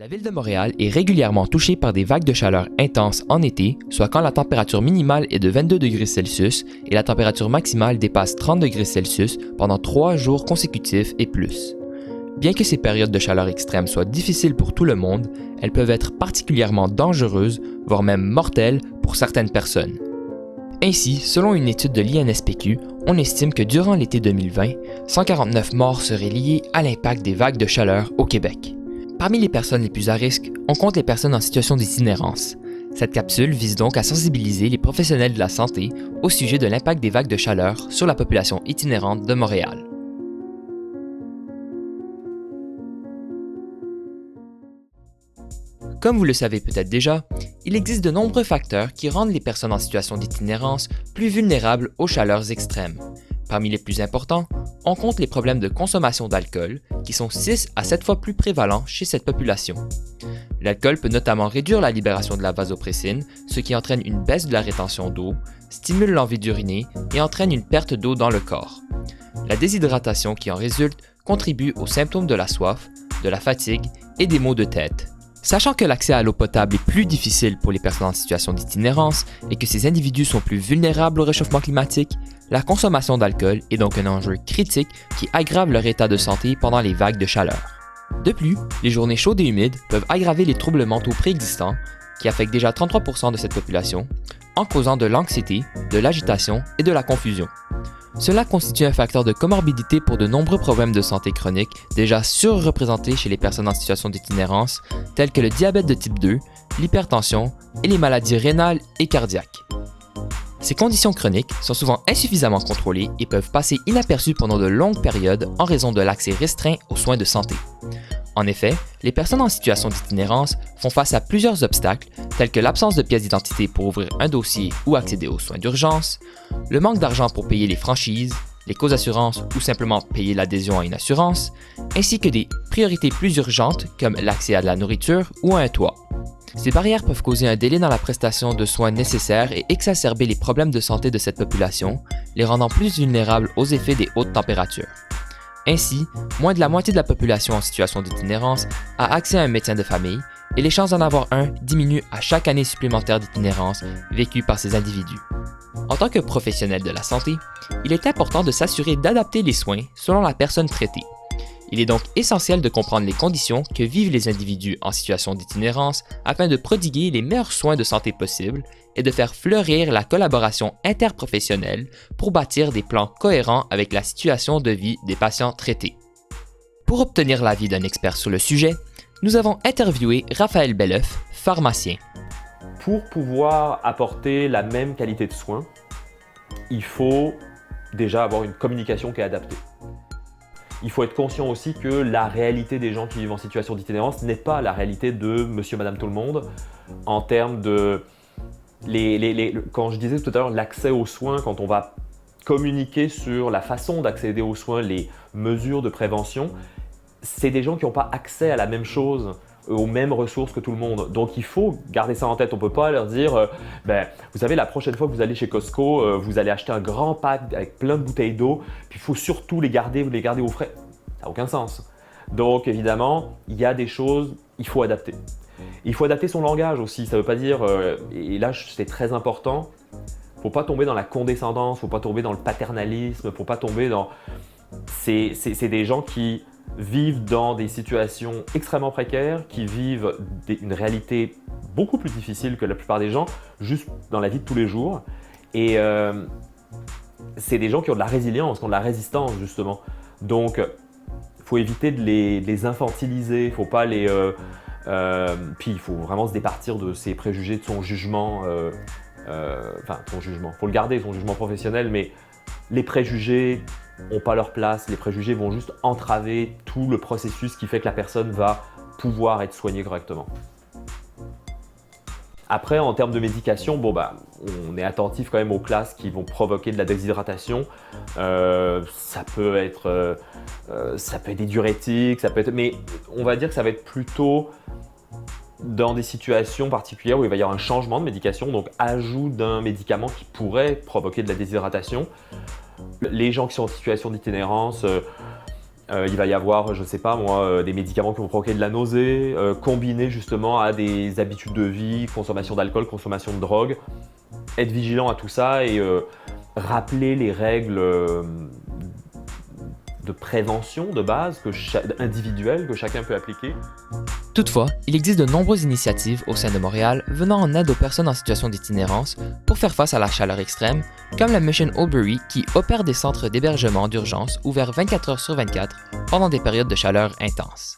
La ville de Montréal est régulièrement touchée par des vagues de chaleur intenses en été, soit quand la température minimale est de 22 degrés Celsius et la température maximale dépasse 30 degrés Celsius pendant 3 jours consécutifs et plus. Bien que ces périodes de chaleur extrême soient difficiles pour tout le monde, elles peuvent être particulièrement dangereuses, voire même mortelles pour certaines personnes. Ainsi, selon une étude de l'INSPQ, on estime que durant l'été 2020, 149 morts seraient liées à l'impact des vagues de chaleur au Québec. Parmi les personnes les plus à risque, on compte les personnes en situation d'itinérance. Cette capsule vise donc à sensibiliser les professionnels de la santé au sujet de l'impact des vagues de chaleur sur la population itinérante de Montréal. Comme vous le savez peut-être déjà, il existe de nombreux facteurs qui rendent les personnes en situation d'itinérance plus vulnérables aux chaleurs extrêmes. Parmi les plus importants, on compte les problèmes de consommation d'alcool, qui sont 6 à 7 fois plus prévalents chez cette population. L'alcool peut notamment réduire la libération de la vasopressine, ce qui entraîne une baisse de la rétention d'eau, stimule l'envie d'uriner et entraîne une perte d'eau dans le corps. La déshydratation qui en résulte contribue aux symptômes de la soif, de la fatigue et des maux de tête. Sachant que l'accès à l'eau potable est plus difficile pour les personnes en situation d'itinérance et que ces individus sont plus vulnérables au réchauffement climatique, la consommation d'alcool est donc un enjeu critique qui aggrave leur état de santé pendant les vagues de chaleur. De plus, les journées chaudes et humides peuvent aggraver les troubles mentaux préexistants, qui affectent déjà 33% de cette population, en causant de l'anxiété, de l'agitation et de la confusion. Cela constitue un facteur de comorbidité pour de nombreux problèmes de santé chroniques déjà surreprésentés chez les personnes en situation d'itinérance, tels que le diabète de type 2, l'hypertension et les maladies rénales et cardiaques. Ces conditions chroniques sont souvent insuffisamment contrôlées et peuvent passer inaperçues pendant de longues périodes en raison de l'accès restreint aux soins de santé. En effet, les personnes en situation d'itinérance font face à plusieurs obstacles, tels que l'absence de pièce d'identité pour ouvrir un dossier ou accéder aux soins d'urgence, le manque d'argent pour payer les franchises, les causes assurances ou simplement payer l'adhésion à une assurance, ainsi que des priorités plus urgentes comme l'accès à de la nourriture ou à un toit. Ces barrières peuvent causer un délai dans la prestation de soins nécessaires et exacerber les problèmes de santé de cette population, les rendant plus vulnérables aux effets des hautes températures. Ainsi, moins de la moitié de la population en situation d'itinérance a accès à un médecin de famille et les chances d'en avoir un diminuent à chaque année supplémentaire d'itinérance vécue par ces individus. En tant que professionnel de la santé, il est important de s'assurer d'adapter les soins selon la personne traitée. Il est donc essentiel de comprendre les conditions que vivent les individus en situation d'itinérance afin de prodiguer les meilleurs soins de santé possibles et de faire fleurir la collaboration interprofessionnelle pour bâtir des plans cohérents avec la situation de vie des patients traités. Pour obtenir l'avis d'un expert sur le sujet, nous avons interviewé Raphaël Belleuf, pharmacien. Pour pouvoir apporter la même qualité de soins, il faut déjà avoir une communication qui est adaptée. Il faut être conscient aussi que la réalité des gens qui vivent en situation d'itinérance n'est pas la réalité de monsieur, madame, tout le monde en termes de… quand je disais tout à l'heure l'accès aux soins, quand on va communiquer sur la façon d'accéder aux soins, les mesures de prévention, c'est des gens qui n'ont pas accès à la même chose, aux mêmes ressources que tout le monde. Donc il faut garder ça en tête. On ne peut pas leur dire vous savez, la prochaine fois que vous allez chez Costco, vous allez acheter un grand pack avec plein de bouteilles d'eau, puis il faut surtout les garder au frais. Ça n'a aucun sens. Donc évidemment, il y a des choses, il faut adapter. Il faut adapter son langage aussi. Ça ne veut pas dire, et là c'est très important, il ne faut pas tomber dans la condescendance, il ne faut pas tomber dans le paternalisme, il ne faut pas tomber dans… C'est des gens qui vivent dans des situations extrêmement précaires, qui vivent une réalité beaucoup plus difficile que la plupart des gens, juste dans la vie de tous les jours. Et c'est des gens qui ont de la résilience, qui ont de la résistance justement. Donc, il faut éviter de les infantiliser, il ne faut pas les… puis il faut vraiment se départir de ses préjugés, de son jugement. Son jugement, il faut le garder, son jugement professionnel, mais les préjugés n'ont pas leur place. Les préjugés vont juste entraver tout le processus qui fait que la personne va pouvoir être soignée correctement. Après, en termes de médication, on est attentif quand même aux classes qui vont provoquer de la déshydratation. Ça peut être des diurétiques, mais on va dire que ça va être plutôt dans des situations particulières où il va y avoir un changement de médication, donc ajout d'un médicament qui pourrait provoquer de la déshydratation. Les gens qui sont en situation d'itinérance, Il va y avoir, je ne sais pas moi, des médicaments qui vont provoquer de la nausée, combinés justement à des habitudes de vie, consommation d'alcool, consommation de drogue. Être vigilant à tout ça et rappeler les règles de prévention de base, individuelles, que chacun peut appliquer. Toutefois, il existe de nombreuses initiatives au sein de Montréal venant en aide aux personnes en situation d'itinérance pour faire face à la chaleur extrême, comme la Mission Oldbury qui opère des centres d'hébergement d'urgence ouverts 24 heures sur 24 pendant des périodes de chaleur intense.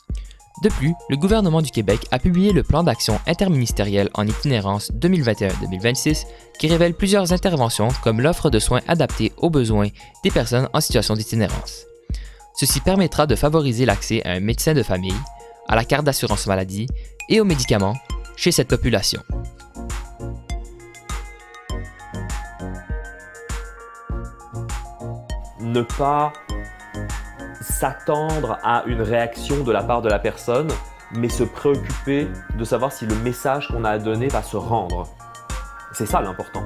De plus, le gouvernement du Québec a publié le plan d'action interministériel en itinérance 2021-2026 qui révèle plusieurs interventions comme l'offre de soins adaptée aux besoins des personnes en situation d'itinérance. Ceci permettra de favoriser l'accès à un médecin de famille, à la carte d'assurance maladie et aux médicaments chez cette population. Ne pas s'attendre à une réaction de la part de la personne, mais se préoccuper de savoir si le message qu'on a à donner va se rendre. C'est ça l'important.